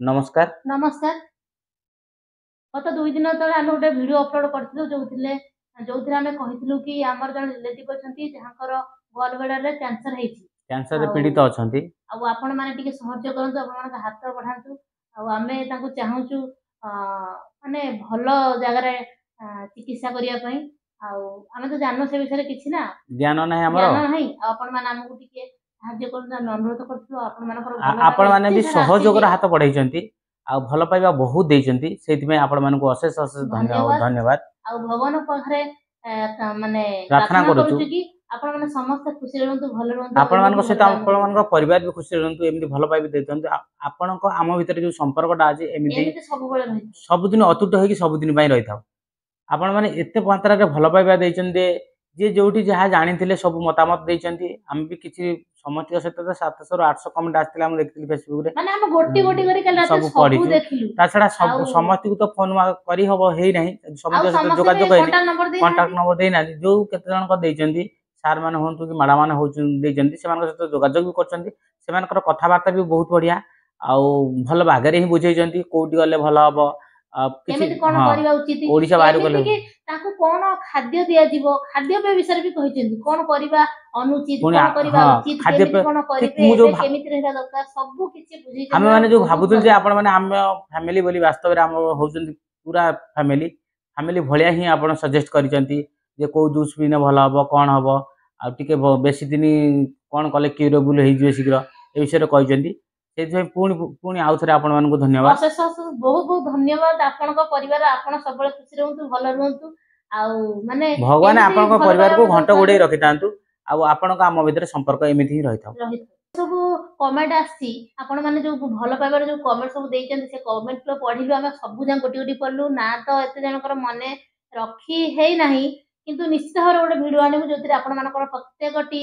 नमस्कार। नमस्कार। गत 2 दिन तले आमे गोटे वीडियो अपलोड करथिलु जोथिले आमे कहिथिलु कि हमर जन रिलेटिव अछंती जहांकर गॉल ब्लैडर रे कैंसर हेछि। कैंसर रे आउ पीड़ित अछंती। आउ आपण माने टिके सहयोग करंतु, आपण माने हाथ बढ़ांतु। आउ आमे तांको चाहूचु माने भलो जगह रे चिकित्सा करिया पई। आउ आमे तो जाननो से विषय किछि ना ज्ञान नाही हमरो। ज्ञान नाही। आपण माने हमकु टिके साहाय्य करंतु, आमे अनुरोध करथु। आपण मानकर भलो आपण टाका माने एते भी सारा सहयोगर आसीजे। हाथ बढ़ाइचंती आ भलो पाइबा बहुत देइचंती, सेति में आपण मानकु अशेष अशेष धन्यवाद। धन्यवाद आउ भगवान पाखरे माने प्रार्थना प्रार्थना करूछु। करूछु कि आपण माने समस्त खुशी रहंतु, भलो रहंतु। आपण मानको एमिति सहित भलो आपण काम मानको करंतु। परिवार भी खुशी रहंतु, एमिति भलो पाइबा देइचंती। आपणको आम भितर जो संपर्कटा अछि एमिति एमिति सब बेले रहि। सब दिन अतुट होई कि सब दिन पई रहिथाउ। आपण माने एते मात्रा रे भलो पाइबा देइचंती जे जोठी जहा जानिथिले सब मतामत देइचंती। हम भी किछि समस्या सहित 700 ରୁ 800 कमेंट आस्थिले हम देखथिलि फेसबुक रे। माने हम गोटी गोटी करी काल राते सब सब पढिचु। देखिलु। ता छडा आउ सब समस्त को तो फोन करी हबो हेइ नाही, आउ समस्त सहित समस्त भी जोगाजोग हेइ कांटेक्ट नंबर दे कांटेक्ट नांती। नंबर देइ ना जो केते जन को देइचंती सार माने होंतु कि मैडम माने होचु देइचंती, सेमान सहित जोगाजोग भी करचंती। सेमानकर कथाबार्ता भी बहुत बढ़िया आउ भल बागरे ही बुझेइचंती कोउटी गले भलो हबो किछि। केमिति कोन हां, करिवा उचित, ओडिसा बाहर एमिति गले कि ताको कोन खाद्य दिया जीवो, खाद्य पे विषय भी कहिचंती। कोन करिवा अनुचित, पुणी कोन करिवा हां उचित, खाद्य केमिति पे कोन ठीक करिवे, मु जो एबे केमिति रहबा दरकार सब किछि आमे बुझेइचंती। माने जो बहुत भाबुथुल जे भलो। आपण माने आम फैमिली बोली वास्तव रे हम होउचंती पूरा फैमिली फैमिली भलिया ही आपण सजेस्ट करिचंती जे को जूस पीने भलो हबो कोन हबो आ टिके बेसी दिन कोन कले क्यूरेबल हेइ जिवे शीघ्र ए विषय रे कहिचंती। सेति पुणी पुणी आउ थरे आपण मानकु धन्यवाद। अशेष अशेष बहुत बहुत धन्यवाद। आपणको परिवार आपण सबले खुशी रहंतु, भलो रहंतु। आउ माने भगवान एमिति आपनको भलो परिवार को पाइबा घंट दरकार गुडे रखितांतु आ आपनको आम भितर संपर्क एमिति ही रहिथाउ। रहित सब कमेंट आसी। आपण माने जो भलो पाइबार जो कमेंट सब देइचंती, से कमेंट को पढिलु। आमे सब जन गोटी गोटी पढलु ना, तो एते जनकर मने रखी हेइ नाही। किंतु निश्चित भाବରେ गोटे वीडियो आनिबु जोतिर आपण मानकर प्रत्येकटी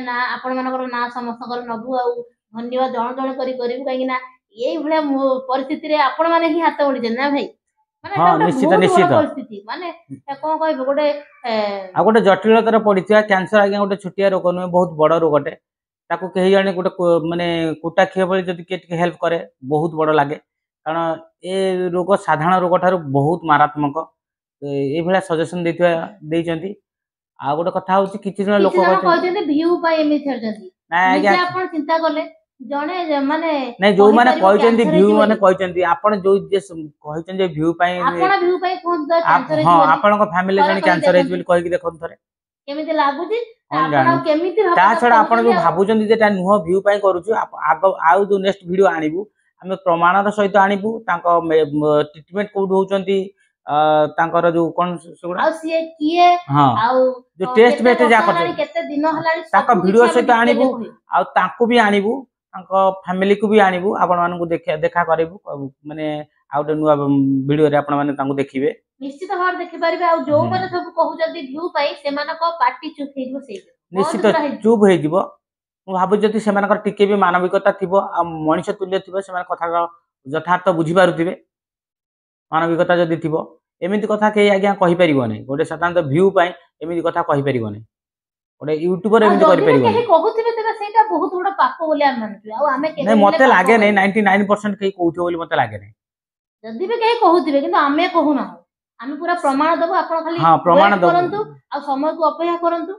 ना आपण मानकर ना समस्तकर नबु। आउ धन्यवाद जण जण करी करिबु, काहे कि ना एई भलिया परिस्थिति रे आपण माने ही हाथ बढ़िचन ना भाई। माने हां एटा गोटे निश्चित बहुत बड़ निश्चित परिस्थिति। माने कोन कहबो गोटे आ गोटे जटिलतार पड़िथिया कैंसर आज्ञा गोटे छुटिया रोग नुहे, बहुत बड़ रोगटे। ताकू कही जाने गोटे माने कुटा खिए भली जदि के टिके हेल्प करे बहुत बड़ लागे, कारण ए रोग साधारण रोग ठारू बहुत मारात्मक। ए भलिया सजेशन देइचंती। आ गोटे कथा होची किछि जन लोक किछि जन कहते कहते भ्यू पाई एमिति छाडचंती। नाय आज्ञा निजे आपण चिंता कले जणे माने नहीं जो कहि माने परिबो कहचंती कैंसर व्यू हेछि माने बोली। कहचंती आपण जो जे कहचंती जे व्यू पाई आपण भ्यू पाई कोन द आप कैंसर हेछि हां बोली। आपनका फैमिली थरे जने कहि कैंसर हेछि देखंतु बोली कहि कि देखन थरे केमिति लागुची। कोन आपण जानु। आ केमिति ता भाबुचंती छडा आपण जो कहुचंती। भाबुचंती जेटा नुह व्यू पाई करूछु आगो आउ जो नेक्स्ट वीडियो आनिबु हमें प्रमाणर सहित आनिबु तांको ट्रीटमेंट कोड होउचंती तांकर जो कोन सुगुडा आ सिए किए हां आउ जो टेस्ट केते बेस्ट जा वर्ष करछ हलानी, केते दिन हलानी, ताका सब वीडियो किछि आमे सहित डिटेल आनिबु रे कहिबु। आ तांको भी आनिबु तांको फैमिली को भी आनिबु आपण मानकु देखा करिबु माने आउटे नुवा वीडियो रे आपण माने तांको देखिबे निश्चित भाବରେ देखि परिबे। आ जो माने सब कहउचंती भ्यू पाई सेमानक पार्टी चुप हेइबो सेइ बंद निश्चित पुरा हेइ। चुप हेइजिवो। मु भाबु जदि सेमानकर टिके भी मानविकता थिबो आ मनुष्य तुल्य थिबो, सेमान कथा यथार्थ बुझी पारुथिबे, मानविकता जदि थिबो एमिति कथा के आज्ञा कहि परिबो नै। गोटे साधारणत व्यू पाई एमिति कथा कहि परिबो नै, गोटे यूट्यूबर आ एमिति करि जदि भी परिबो नै। केहि कहउथिबे तेबे सेटा बहुत बड़ पाप बोली आमे मानुछु। आ आमे नै केबे हेले मते पाप लागे नै करिना। 99% केहि कहउथिबो बोली मते लागे नै। जदि भी केहि कहउथिबे किंतु आमे कहूना। आमे पूरा प्रमाण दबो। आपण खाली हां प्रमाण वेट दबु करंतु आ समय को अपेक्षा करंतु,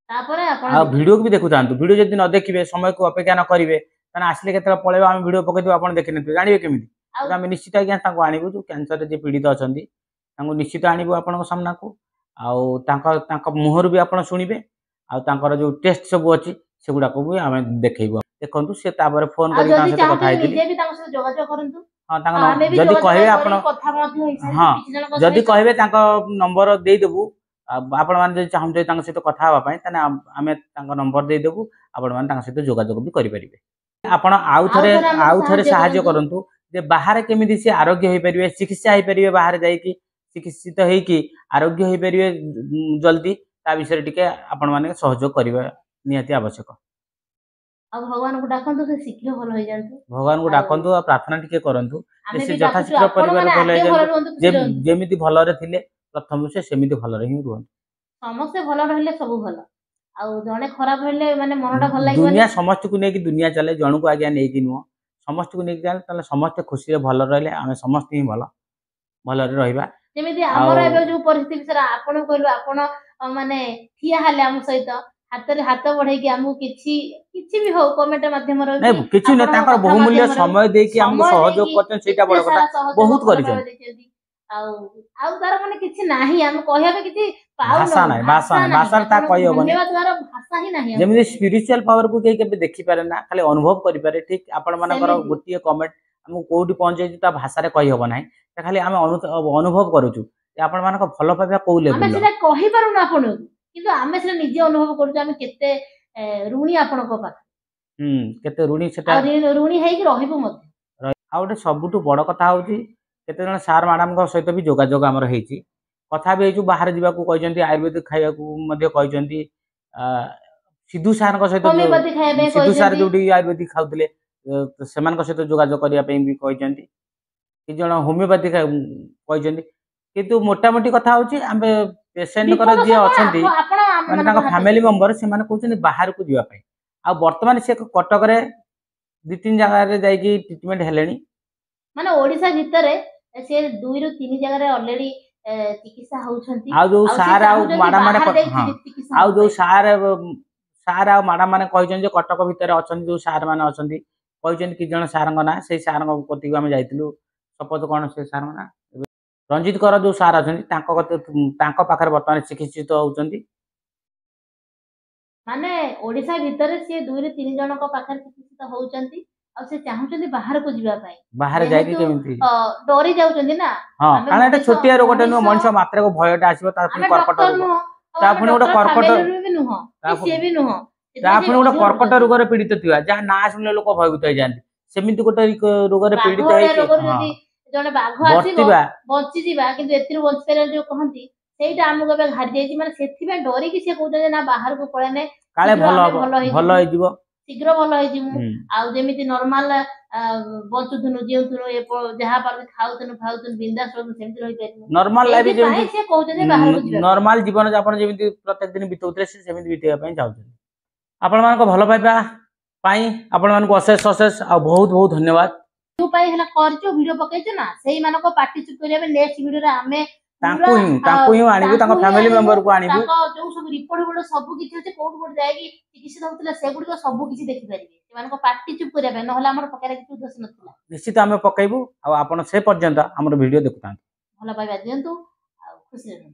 तापरे आपण आ देखि। वीडियो को भी देखु तांतु। वीडियो जदि न देखिबे समय को अपेक्षा न करिवे तने आसले केतला पळेबा हम वीडियो पकेदिबो आपण देखि नथिबे जानिबे केमिति। आ तो आमे निश्चित आज्ञा तांको आनिबु जो कैंसर रे जे पीड़ित अछंती तांको निश्चित आनिबु आपणको सामना को। आउ तांको मुहर भी आपण सुनिबे आउ तांकर जो टेस्ट सब अछि सेगुडा को भी आमे देखैबो। देखंतु से तापर फोन आ करी तां जदि सहित कथा चाहते हेतिली। निजे भी ताଙ୍କ सହିତ ଯୋଗାଯୋଗ କରନ୍ତୁ। हां तांको ଆମେ ବି जदि कहबे ଯୋଗାଯୋଗ आपण କରି କଥା ମଧ୍ୟ ହେଇସାରିଛୁ हां କିଛି ଜଣଙ୍କ जदि ସହିତ। कहबे तांको नंबर देई देबु। आपण माने जदि चाहंते तांको सहित कथा हवा पई तने आमे तांको नंबर देई देबु। आपण माने तांको सहित जोगाजोग भी करि परिबे। आपण ଆଉ ଥରେ ଆମକୁ आउ थरे ସାହାଯ୍ୟ साहाय्य କରନ୍ତୁ। करंतु जे बाहर केमिति से आरोग्य होई परिबे, चिकित्सा होई परिबे, बाहर जाई कि चिकित्सित हेई कि आरोग्य होई परिबे जल्दी ता विषय टिके आपण माने सहयोग करिबा निहाती आवश्यक। ଆଉ भगवानଙ୍କୁ ଡାକନ୍ତୁ ସେ ଶୀଘ୍ର ଭଲ ହେଇଯାଆନ୍ତୁ। भगवान को ଆଉ डाकंतु आ प्रार्थना टिके करंतु जे ଆମେ से ବି ଡାକୁଛୁ यथाशीघ्र परिवार ଆପଣମାନେ भल ଆଗେ हेई ଭଲ जांतु। ରୁହନ୍ତୁ, जे ଖୁସି ରୁହନ୍ତୁ। जेमिति भलरे थिले प्रथम से सेमिति भलरे ही रुहंतु। ସମସ୍ତେ ଭଲ ରହିଲେ ସବୁ ଭଲ। ଆଉ ଜଣे ଖରାପ ହେଲେ ମାନେ ମନଟା ଭଲ ଲାଗିବନି। दुनिया समस्त को नेकी दुनिया चले, जणु को आज्ञा नेकी नुह। समस्त को नहीं जाने समस्त खुशी भल रही आम समस्त ही भल रहा ଯେମିତି ଆମର ଏବେ ଯୋଉ ପରିସ୍ଥିତି ବିଷୟରେ ଆପଣ କହିଲୁ ଆପଣ ମାନେ ଠିଆ ହେଲେ ଆମ ସହିତ ହାତରେ ହାତ ବଢେଇକି ଆମକୁ କିଛି ବି ହଉ କମେଣ୍ଟ ମାଧ୍ୟମରେ ହଉ नहीं କି किसी नहीं ଆପଣଙ୍କ तांकर କଥା बहुमूल्य ମାଧ୍ୟମରେ हଉ, समय देकी हमको ସମୟ सहयोग ଦେଇକି करछन सेटा ଏତେ बड़ ସାରା कथा ସହଯୋଗ बहुत ଭଲ करिछन ପାଇବା ଦେଇଛନ୍ତି ଆଉ ଆଉ ତାର ମାନେ କିଛି ନାହିଁ ଆମେ କହିବା ପାଇଁ କିଛି ପାଉନୁ भाषा नहीं भाषा नहीं भाषा ता ଆପଣଙ୍କୁ कहि होबनी ଧନ୍ୟବାଦ ଦେବାର ଭାଷା ହିଁ ନାହିଁ जेମିତି ଆମକୁ। स्पिरिचुअल पावर को केही केबे देखि पारे ना खाली अनुभव करि पारे ठीक आपण मानकर ସେମିତି गोटिए कमेंट हमको कोठी पहुंचे ता भाषा रे कहि होबो नाही खाली हम अनुभव करूछु आपण मानक भल पाइबा को ଆମେ लेवल ସେଟା କହିପାରୁନୁ ଆପଣଙ୍କୁ କିନ୍ତୁ ଆମେ ସେଟା ନିଜେ ଅନୁଭବ କରୁଛୁ ଆମେ କେତେ ଋଣୀ ଆପଣଙ୍କ ପାଖରେ केते ऋणी सेटा ଆଉ ଋଣୀ ହେଇକି ରହିବୁ ମଧ୍ୟ। आ गोटे सबुठु बड़ कथा होची केते जण सार मैडम को सहित भी जोगाजोग हमर हेची कथा भी हेचु बाहर जीवाकू कहजंती आयुर्वेदिक खाइबाकू मध्ये कहजंती सिद्धू सार को सहित होमियोपैथी खाଇବା ପାଇଁ सिद्धू सार କହିଛନ୍ତି जोटी आयुर्वेदिक खाउतले सेमान को सहित जोगाजोग करिया पे भी कहजंती कि जण होमियोपैथी कहजंती किंतु मोटामोटी कथा होची आमे पेशेंट कर ବିପଦ जे ସମୟ अछंती ଆପଣ माने ଆମମାନଙ୍କ ताको ହାତରେ फैमिली मेंबर से माने कहउछंती बाहर को जीवा पे आ वर्तमान से कटक रे 2-3 जगह रे जाईकी ट्रीटमेंट हेलेनी ମାନେ ଓଡିଶା ଭିତରେ ସେ 2 ରୁ 3 ଜାଗାରେ ଅଲରେଡି ଚିକିତ୍ସା ହଉଛନ୍ତି आ जो ଆଉ ସେ सार आ ଚାହୁଁଛନ୍ତି मैडम माने ବାହାରେ ଯାଇକି हां ଚିକିତ୍ସା आ ହବା जो ପାଇଁ। सार सार आ मैडम माने कहजन जे कटक भीतर अछन जो सार माने अछंती कहजन कि जण सार ना से सार कति हम जाइतिलु सपोज कोन से सार ना रंजित कर जो सार अछन तांको पाखर वर्तमान चिकित्सित होउचंती ମାନେ ଓଡିଶा ଭିତରେ ସେ 2 ରୁ 3 ଜଣଙ୍କ ପାଖରେ ଚିକିତ୍ସିତ ହଉଛନ୍ତି ଆଉ ସେ ଚାହୁଁଛନ୍ତି ବାହାରକୁ ଯିବା ପାଇଁ बाहर जाइकी ଯେହେତୁ केमिति ଡରି ଯାଉଛନ୍ତି ना हां ଆମେ कारण एटा ମଣିଷ छोटिया रोगटे नु ମଣିଷ मनुष्य मात्रा को भयटा आसीबो ता ଆମେ पुनी कर्कट ଡକ୍ଟର रोग ନୁହଁ ଆଉ ता ଆମେ पुनी गोटे ଡକ୍ଟର कर्कट ଫ୍ୟାମିଲିରୁ ବି ନୁହଁ ତା କି ସିଏ ବି ନୁହଁ ତା ସେଥିପାଇଁ पुनी ସେ गोटे ଅଧିକ कर्कट ଡରୁଛନ୍ତି। रोग रे पीड़ित थिवा जा ना सुनले लोक भयभीत हो जाନ୍ତି सेमिति गोटे रोग रे ବାଘ पीड़ित ଭଳିଆ हेके ରୋଗରୁ हां ଯଦି ଜଣେ ବାଘ ଆସିବ ବର୍ତ୍ତିବା ବଞ୍ଚିଯିବା କିନ୍ତୁ ଏଥିରୁ ବଞ୍ଚିପାରିବା ଯୋଉ କହନ୍ତି ସେଇଟା ଆମକୁ ଏବେ ଘାରି ଯାଇଛି ମାନେ ସେଥିପାଇଁ ଡରିକି ସେ କହୁଛନ୍ତି ନା ବାହାରକୁ ପଳେଇନେ काले ଶୀଘ୍ର भल ଆମେ हबो ଭଲ भल ହେଇଯିବୁ होई जीवो ଶୀଘ୍ର ଭଲ ହେଇଯିବୁ ଆଉ ଯେମିତି ନର୍ମାଲ ବଞ୍ଚୁଥୁନୁ ଜିଉଥୁନୁ ଯାହା ପାରୁଛୁ ଖାଉଥୁନୁ ଖାଉଥୁନୁ ବିନ୍ଦାସ ରହୁଥୁନୁ ସେମିତି ରହିପାରିବୁ नॉर्मल लाइफ ସେଇଥିପାଇଁ जेमिति ସେ कହୁଛନ୍ତି ବାହାରକୁ ଯିବା ପାଇଁ। नॉर्मल जीवन यापन जेमिति प्रत्येक दिन बितौतले से सेमिति बितेया पई चाहउछन आपण मान को भल पाइबा पाई आपण मान को अशेष अशेष आ बहुत बहुत धन्यवाद जो पाई हला करचो वीडियो पकेइछो ना सेही मानको पार्टी चुप करिया में नेक्स्ट वीडियो रे आमे तांकु ही आनिबु तांको फैमिली मेंबर को आनिबु तांको जो सब रिपोर्ट सब किछि होचे कोड कोड जायकी चिकित्सित होतला सेगुडी को सब किछि देखि परिबे सेमानको पार्टी चुप करिया पे नहला हमर पकेरा किछि उद्देश्य नथिला निश्चित आमे पकैबु आ आपण से पर्यंत हमर वीडियो देखुतां भल पाइबा दियंतु आ खुशी रहु।